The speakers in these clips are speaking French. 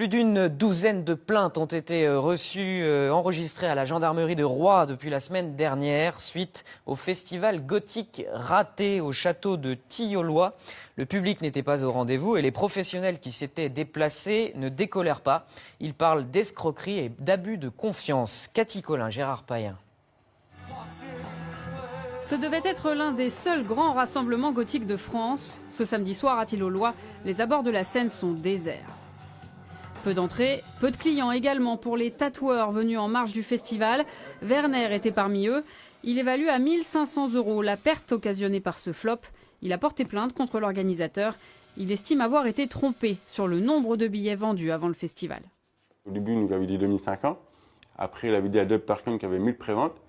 Plus d'une douzaine de plaintes ont été reçues, enregistrées à la gendarmerie de Roye depuis la semaine dernière, suite au festival gothique raté au château de Tilloloy. Le public n'était pas au rendez-vous et les professionnels qui s'étaient déplacés ne décolèrent pas. Ils parlent d'escroquerie et d'abus de confiance. Cathy Collin, Gérard Payen. Ce devait être l'un des seuls grands rassemblements gothiques de France. Ce samedi soir à Tilloloy, les abords de la Seine sont déserts. Peu d'entrées, peu de clients également pour les tatoueurs venus en marge du festival. Werner était parmi eux. Il évalue à 1 500 € la perte occasionnée par ce flop. Il a porté plainte contre l'organisateur. Il estime avoir été trompé sur le nombre de billets vendus avant le festival. Au début, il nous avait dit 2500. Après, il avait dit à d'autres personnes qu'il y avait 1000 préventes.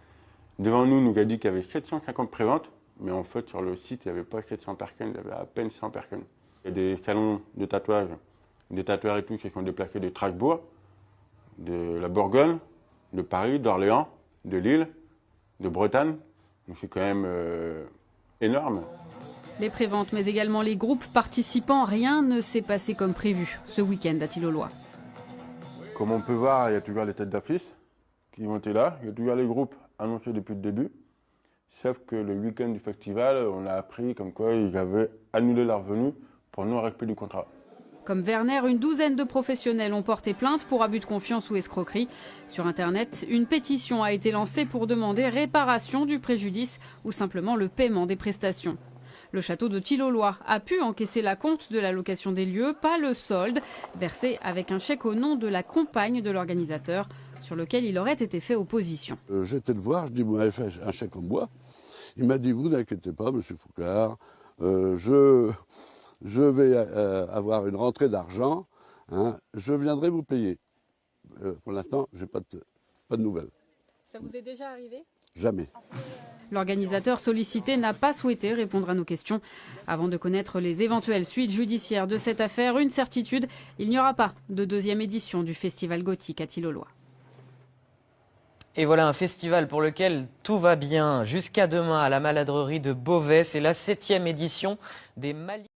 Devant nous, il nous a dit qu'il y avait 750 préventes. Mais en fait, sur le site, il n'y avait pas 700 personnes, il y avait à peine 100 personnes. Il y a des salons de tatouage, des tatoueurs et tout qui sont déplacés de Strasbourg, de la Bourgogne, de Paris, d'Orléans, de Lille, de Bretagne. Donc c'est quand même énorme. Les préventes, mais également les groupes participants, rien ne s'est passé comme prévu ce week-end à Tilloloy. Comme on peut voir, il y a toujours les têtes d'affiche qui ont été là. Il y a toujours les groupes annoncés depuis le début. Sauf que le week-end du festival, on a appris comme quoi ils avaient annulé leur venue pour non-respect du contrat. Comme Werner, une douzaine de professionnels ont porté plainte pour abus de confiance ou escroquerie. Sur Internet, une pétition a été lancée pour demander réparation du préjudice ou simplement le paiement des prestations. Le château de Tilloloy a pu encaisser la compte de la location des lieux, pas le solde, versé avec un chèque au nom de la compagne de l'organisateur, sur lequel il aurait été fait opposition. J'étais le voir, je dis, vous m'avez fait un chèque en bois. Il m'a dit, vous n'inquiétez pas, monsieur Foucard, je vais avoir une rentrée d'argent, hein, je viendrai vous payer. Pour l'instant, je n'ai pas de nouvelles. Ça vous est déjà arrivé ? Jamais. L'organisateur sollicité n'a pas souhaité répondre à nos questions. Avant de connaître les éventuelles suites judiciaires de cette affaire, une certitude, il n'y aura pas de deuxième édition du Festival gothique à Tilloloy. Et voilà un festival pour lequel tout va bien. Jusqu'à demain à la Maladrerie de Beauvais, c'est la 7e édition des